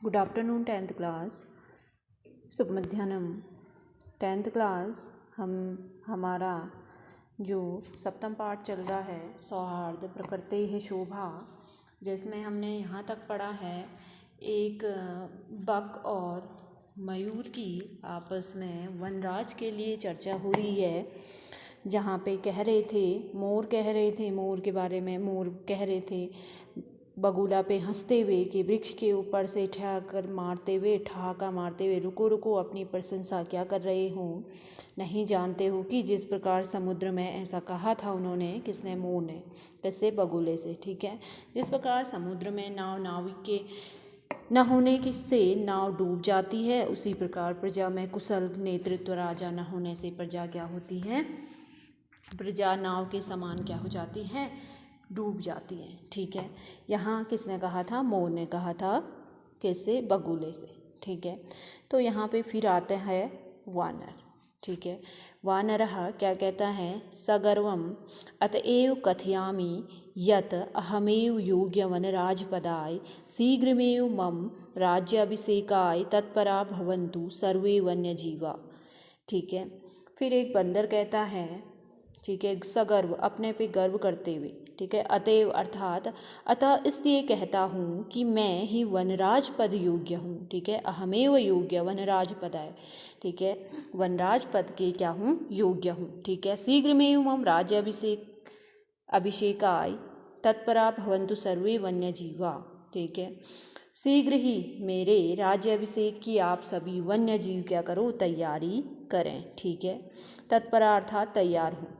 Good afternoon 10th class. शुभ मध्याह्नम। 10th class हमारा जो सप्तम पाठ चल रहा है सौहार्द प्रकृति है शोभा, जिसमें हमने यहाँ तक पढ़ा है एक बक और मयूर की आपस में वनराज के लिए चर्चा हो रही है, जहाँ पे कह रहे थे मोर के बारे में। मोर कह रहे थे बगुला पे हंसते हुए कि वृक्ष के ऊपर से ठहाका मारते हुए रुको रुको, अपनी प्रशंसा क्या कर रहे हो, नहीं जानते हो कि जिस प्रकार समुद्र में, ऐसा कहा था उन्होंने, किसने, मोर ने, किससे, बगुले से। ठीक है, जिस प्रकार समुद्र में नाविक के न होने से नाव डूब जाती है, उसी प्रकार प्रजा में कुशल नेतृत्व राजा न होने से प्रजा क्या होती है, प्रजा नाव के समान क्या हो जाती है, डूब जाती है। ठीक है, यहाँ किसने कहा था, मोर ने कहा था, किससे, बगुले से। ठीक है, तो यहाँ पे फिर आते हैं वानर। ठीक है, वानरः क्या कहता है, सगर्वम अतएव कथयामि यत अहमेव योग्य वनराजपदाय शीघ्रमेव मम राज्याभिषेकाय तत्परा भवन्तु सर्वे वन्यजीवा। ठीक है, फिर एक बंदर कहता है, ठीक है, सगर्व, अपने पे गर्व करते हुए। ठीक है, अतएव अर्थात अतः इसलिए कहता हूँ कि मैं ही वनराज पद योग्य हूँ। ठीक है, अहमेव योग्य वनराज पदाय। ठीक है, वनराज पद के क्या हूँ, योग्य हूँ। ठीक है, शीघ्रमेव मम राज्य अभिषेकाय तत्परा भवन्तु सर्वे वन्यजीवा। ठीक है, शीघ्र ही मेरे राज्य अभिषेक की आप सभी वन्य जीव क्या करो, तैयारी करें। ठीक है, तत्परा अर्थात तैयार हूँ।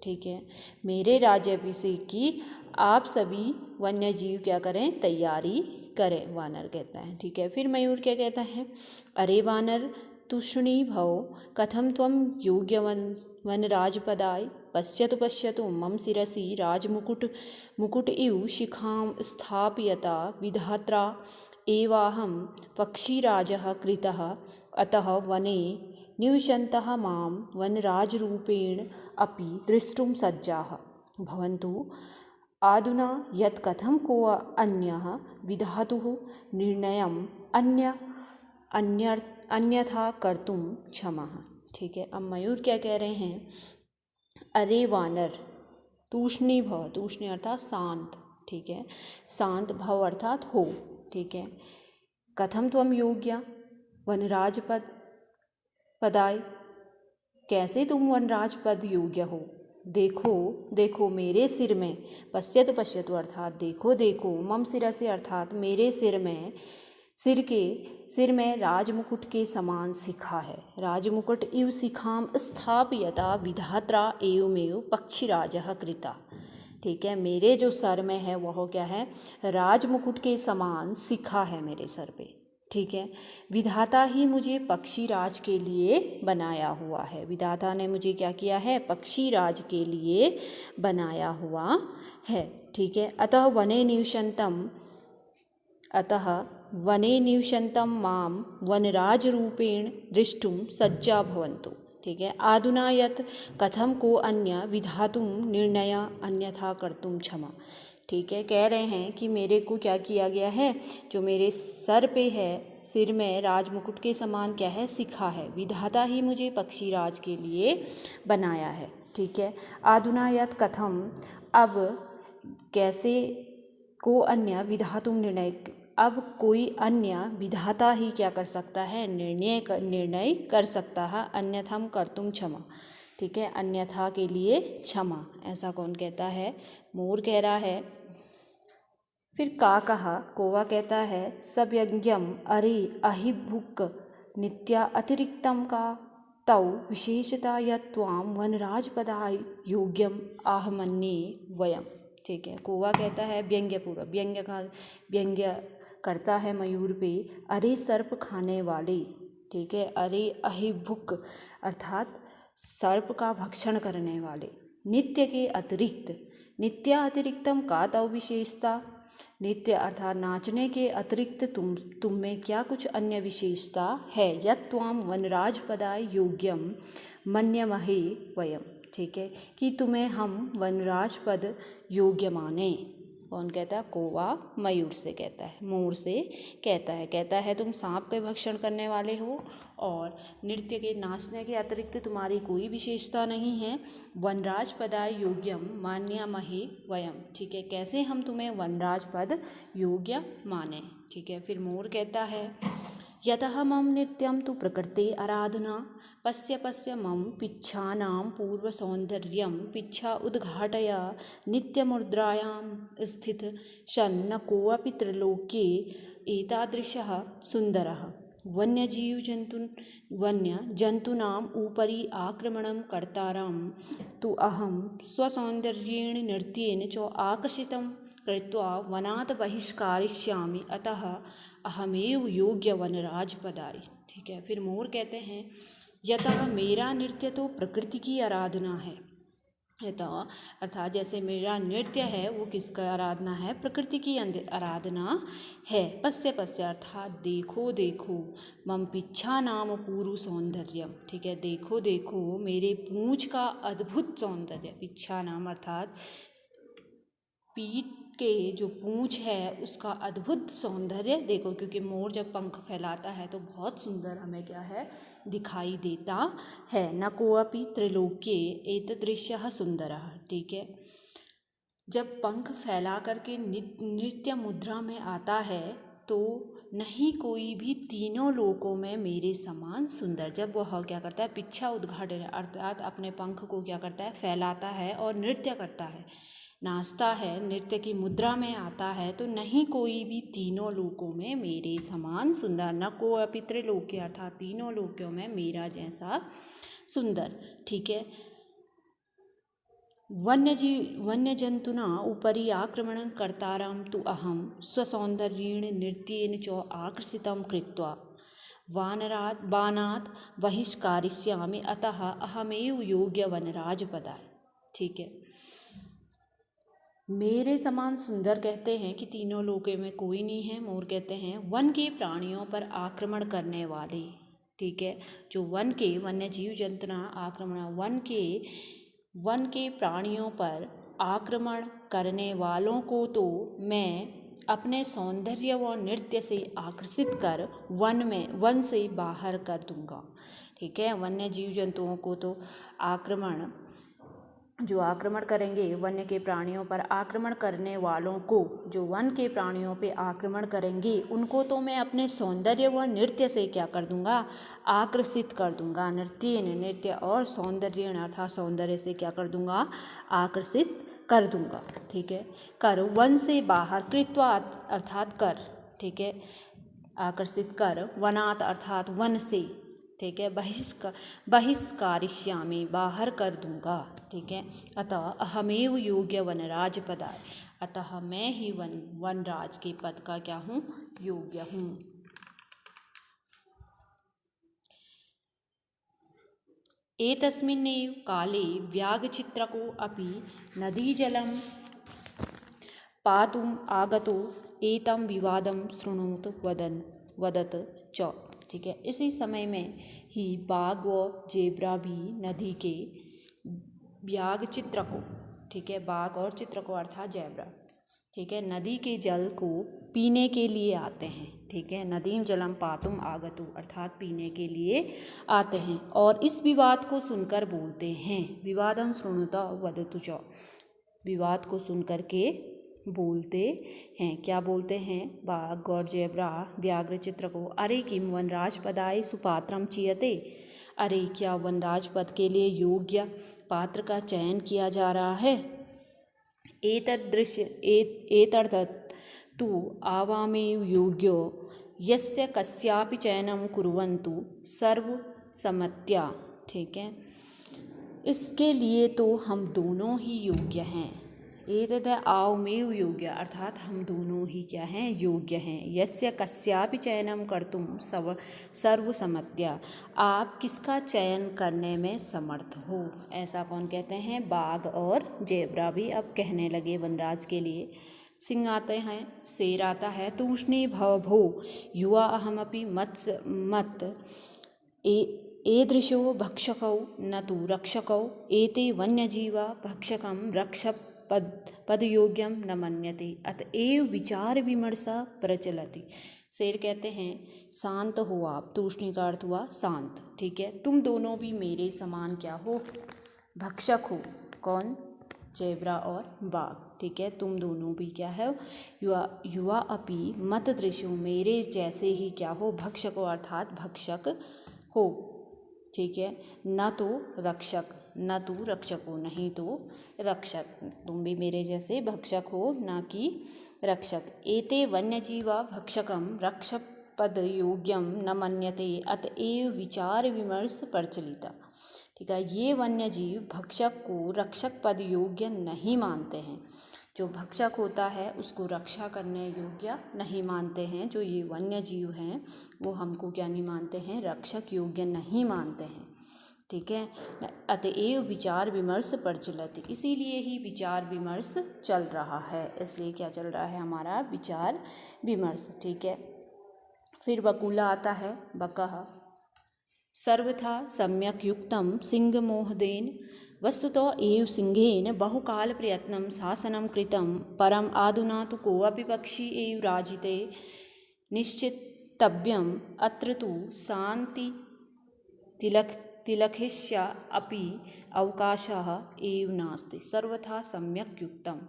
ठीक है, मेरे राज्य अभिषेक की आप सभी वन्य जीव क्या करें, तैयारी करें, वानर कहता है। ठीक है, फिर मयूर क्या कहता है, अरे वानर तुष्णी भव कथम त्वं योग्य वनराजपदाय पश्यतु मम शिरसि मुकुट इव शिखां स्थापयता विधात्रा एवाहं पक्षीराजः कृतः अतः वने निवसन्तः मां वनराजरूपेण अपि द्रष्टुं सज्जाः भवन्तु। अधुना यत् कथं को अन्यः विधातुः निर्णयम् अन्यथा कर्तुं क्षमः। ठीक है, अब मयूर क्या कह रहे हैं, अरे वानर, तूष्णी भव, तूष्णी अर्थात शांत। ठीक है, शांत, भव अर्थात हो। ठीक है, कथम त्वम योग्य वनराज पदाय, कैसे तुम वनराज पद योग्य हो, देखो मेरे सिर में, पश्यतु अर्थात देखो, मम शिरसि अर्थात मेरे सिर में राजमुकुट के समान शिखा है। राजमुकुट इव शिखाम स्थापयता विधात्रा एवमेव पक्षीराजः कृता। ठीक है, मेरे जो सर में है वह क्या है, राजमुकुट के समान शिखा है मेरे सर पे। ठीक है, विधाता ही मुझे पक्षीराज के लिए बनाया हुआ है। विधाता ने मुझे क्या किया है, पक्षीराज के लिए बनाया हुआ है। ठीक है, अतः वने निवसन्तं मां वनराजरूपेण द्रष्टुं सज्जा भवन्तु। ठीक है, अधुना यत् कथम को अन्य विधातुं निर्णय अन्यथा कर्तुं क्षमा। ठीक है, कह रहे हैं कि मेरे को क्या किया गया है, जो मेरे सर पे है, सिर में राजमुकुट के समान क्या है, शिखा है। विधाता ही मुझे पक्षीराज के लिए बनाया है। ठीक है, अधुना यत् कथम, अब कैसे, को अन्य विधातुं निर्णय, अब कोई अन्य विधाता ही क्या कर सकता है, निर्णय कर सकता है, अन्यथा कर्तुं क्षमा। ठीक है, अन्यथा के लिए क्षमा, ऐसा कौन कहता है, मोर कह रहा है। फिर कौवा कहता है, सव्यज्ञम अरे अहिभुक नित्या अतिरिक्तम का तौ विशेषता यत्वां वनराजपदाय योग्यम आहमन्ये वयम। ठीक है, कौवा कहता है व्यंग्यपूर्वक, व्यंग्य करता है मयूर पे, अरे सर्प खाने वाले। ठीक है, अरे अहिभुक अर्थात सर्प का भक्षण करने वाले, नित्य के अतिरिक्त, नित्या अतिरिक्तम का तौ विशेषता, नित्य अर्थात नाचने के अतिरिक्त तुम में क्या कुछ अन्य विशेषता है, यत् त्वाम वनराज पदाय योग्यम मन्यमहे वयम। ठीक है, कि तुम्हें हम वनराज पद योग्य माने। कौन कहता है? कौवा मयूर से कहता है, मोर से कहता है तुम सांप के भक्षण करने वाले हो और नृत्य के नाचने के अतिरिक्त तुम्हारी कोई विशेषता नहीं है। वनराज पदाय योग्यम मान्यामहे वयम, ठीक है, कैसे हम तुम्हें वनराज पद योग्य माने, ठीक है। फिर मोर कहता है यतः मम नित्यं तु प्रकृते आराधना पश्य पश्य मम पिच्छानां पूर्वसौन्दर्यं पिच्छा उद्घाटय नित्यमुद्रायां स्थित शन न कोऽपि त्रैलोक्ये एतादृशः सुन्दरः वन्यजन्तूनाम् उपरि आक्रमणं कर्तारं तु अहं स्वसौन्दर्येण नृत्येन च आकर्षितं कृत्वा वनात् बहिष्करिष्यामि अतः अहमेव योग्य वनराज पदाय, ठीक है। फिर मोर कहते हैं यतः मेरा नृत्य तो प्रकृति की आराधना है। यतः अर्थात जैसे मेरा नृत्य है वो किसका आराधना है? प्रकृति की आराधना है। पश्य पश्य अर्थात देखो देखो, मम पिच्छा नाम पूर्व सौंदर्यम, ठीक है, देखो देखो मेरे पूंछ का अद्भुत सौंदर्य। पिच्छा नाम अर्थात पीठ के जो पूंछ है उसका अद्भुत सौंदर्य देखो, क्योंकि मोर जब पंख फैलाता है तो बहुत सुंदर हमें क्या है? दिखाई देता है। न कोऽपि त्रैलोक्ये एतदृशः सुंदरः, ठीक है। जब पंख फैला करके नृत्य मुद्रा में आता है तो नहीं कोई भी तीनों लोकों में मेरे समान सुंदर। जब वह क्या करता है? पिच्छा उद्घाटन अर्थात अपने पंख को क्या करता है? फैलाता है और नृत्य करता है, नाचता है, नृत्य की मुद्रा में आता है, तो नहीं कोई भी तीनों लोकों में मेरे समान सुंदर। न कोऽपि त्रैलोक्ये अर्थात तीनों लोकों में मेरा जैसा सुंदर, ठीक है। वन्यजंतुना उपरि आक्रमणं कर्तारं तु अहं स्वसौन्दर्येण नृत्येन च आकर्षितं कृत्वा बाणात् बहिष्करिष्यामि अतः अहमेव योग्य वनराज पदाय, ठीक है। मेरे समान सुंदर कहते हैं कि तीनों लोकों में कोई नहीं है। मोर कहते हैं वन के प्राणियों पर आक्रमण करने वाले, ठीक है, जो वन के वन्य जीव जंतु आक्रमण वन के प्राणियों पर आक्रमण करने वालों को तो मैं अपने सौंदर्य व नृत्य से आकर्षित कर वन से बाहर कर दूंगा, ठीक है। वन्य जीव जंतुओं को तो जो आक्रमण करेंगे, वन्य के प्राणियों पर आक्रमण करने वालों को, जो वन के प्राणियों पे आक्रमण करेंगे, उनको तो मैं अपने सौंदर्य व नृत्य से क्या कर दूंगा? आकर्षित कर दूंगा। नृत्य और सौंदर्य अर्थात सौंदर्य से क्या कर दूंगा? आकर्षित कर दूंगा, ठीक है। कर वन से बाहर, कृत्वा अर्थात कर, ठीक है, आकर्षित कर, वनात् अर्थात वन से, ठीक है, बहिष्करिष्यामि बाहर कर दूंगा, ठीक है। अतः अहमेव योग्य वनराज पदाय, अतः मैं ही वनराज के पद का क्या हूँ? योग्य हूँ। एतस्मिन्नेव काले व्याघ्रचित्रको अपि नदीजलं पातुम् आगतो एतं विवादं शृणोत वदत च, ठीक है। इसी समय में ही बाघ व जेब्रा भी नदी के व्याघ्र को, ठीक है, बाघ और चित्र को अर्थात जेब्रा, ठीक है, नदी के जल को पीने के लिए आते हैं, ठीक है। नदीम जलम पातुम आगतु अर्थात पीने के लिए आते हैं और इस विवाद को सुनकर बोलते हैं, विवादम शृणुत वदतु च, विवाद को सुनकर के बोलते हैं। क्या बोलते हैं? बाघ और जेब्रा व्याघ्र चित्र को, अरे किम वनराज पदाय सुपात्रम चीयते, अरे क्या वनराज पद के लिए योग्य पात्र का चयन किया जा रहा है। एतदर्थत तु आवामेव योग्यो यस्य कस्यापि चयनं कुर्वन्तु सर्वसम्मत्या, ठीक है, इसके लिए तो हम दोनों ही योग्य हैं। एतद आवमेव योग्य अर्थात हम दोनों ही क्या हैं? योग्य हैं। यस्य कस्यापि चयनं कर्तुं सर्वसम्मत्या, आप किसका चयन करने में समर्थ हो, ऐसा कौन कहते हैं? बाघ और जेब्रा भी अब कहने लगे वनराज के लिए। सिंह आते हैं, शेर आता है, तूष्णी भव भो युवा अहमपि मत ईदृशो भक्षकौ न तु रक्षकौ एते वन्यजीवा भक्षकं पदयोग्यम न मन्यते अतएव विचार विमर्शा प्रचलति। शेर कहते हैं शांत हो आप, तूष्णी का अर्थ हुआ शांत, ठीक है। तुम दोनों भी मेरे समान क्या हो, भक्षक हो। कौन, जेब्रा और बाघ, ठीक है। तुम दोनों भी क्या है, युवा अपि मत दृश्यो, मेरे जैसे ही क्या हो, भक्षक अर्थात भक्षक हो, ठीक है। न तो रक्षक, न तू रक्षक हो, नहीं तो रक्षक, तुम भी मेरे जैसे भक्षक हो ना कि रक्षक। एते वन्यजीवा भक्षकम रक्षक पद योग्यम न मन्यते अतएव विचार विमर्श प्रचलिता, ठीक है। ये वन्य जीव भक्षक को रक्षक पद योग्य नहीं मानते हैं, जो भक्षक होता है उसको रक्षा करने योग्य नहीं मानते हैं। जो ये वन्य जीव हैं वो हमको क्या नहीं मानते हैं, रक्षक योग्य नहीं मानते हैं, ठीक है। अतएव विचार विमर्श प्रचलित, इसीलिए ही विचार विमर्श चल रहा है, इसलिए क्या चल रहा है हमारा विचार विमर्श, ठीक है। फिर बकुला आता है, बकः सर्वथा सम्यक युक्तं सिंहमोहदेन वस्तुतो एव सिंहेन बहुकाल प्रयत्नं शासनं कृतं परम आधुना तो कोऽपि पक्षी एव राजिते निश्चितव्यम् अत्र तु शान्ति तिलखस्य अपि अवकाशः एव नास्ति। सर्वथा सम्यक युक्तम,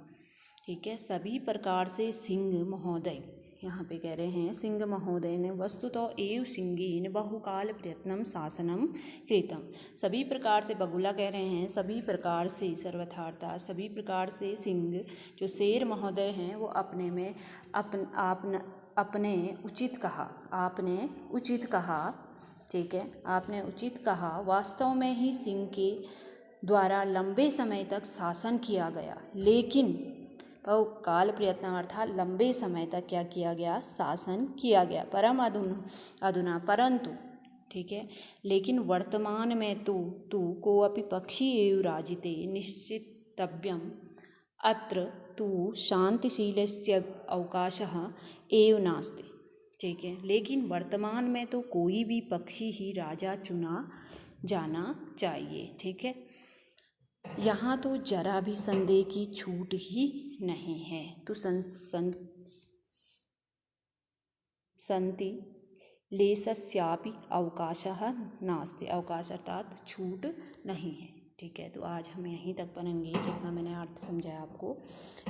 ठीक है। सभी प्रकार से सिंह महोदय, यहाँ पे कह रहे हैं सिंह महोदय ने वस्तुतो एव सिंहेन बहुकाल प्रयत्नम शासनम कृतम, सभी प्रकार से, बगुला कह रहे हैं सभी प्रकार से, सर्वथार्था सभी प्रकार से सिंह जो शेर महोदय हैं वो अपने में आपने उचित कहा, आपने उचित कहा, ठीक है, आपने उचित कहा। वास्तव में ही सिंह के द्वारा लंबे समय तक शासन किया गया, लेकिन काल प्रयत्न अर्थात लंबे समय तक क्या किया गया, शासन किया गया। परम अधुना परंतु, ठीक है, लेकिन वर्तमान में तो तू कोऽपि पक्षी एव राजिते निश्चितव्यम अत्र तू शांतिशीलस्य अवकाशः एव नास्ति, ठीक है। लेकिन वर्तमान में तो कोई भी पक्षी ही राजा चुना जाना चाहिए, ठीक है। यहाँ तो जरा भी संदेह की छूट ही नहीं है, तो संति लेशस्यापि अवकाशः नास्ति, अवकाश अर्थात छूट नहीं है, ठीक है। तो आज हम यहीं तक पढ़ेंगे, जितना मैंने अर्थ समझाया आपको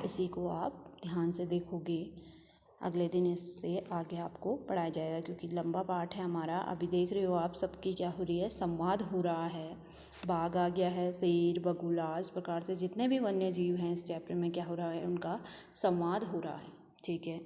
इसी को आप ध्यान से देखोगे, अगले दिन इससे आगे आपको पढ़ाया जाएगा, क्योंकि लंबा पाठ है हमारा। अभी देख रहे हो आप सबकी क्या हो रही है, संवाद हो रहा है, बाघ आ गया है, शेर, बगुला, इस प्रकार से जितने भी वन्य जीव हैं इस चैप्टर में क्या हो रहा है, उनका संवाद हो रहा है, ठीक है।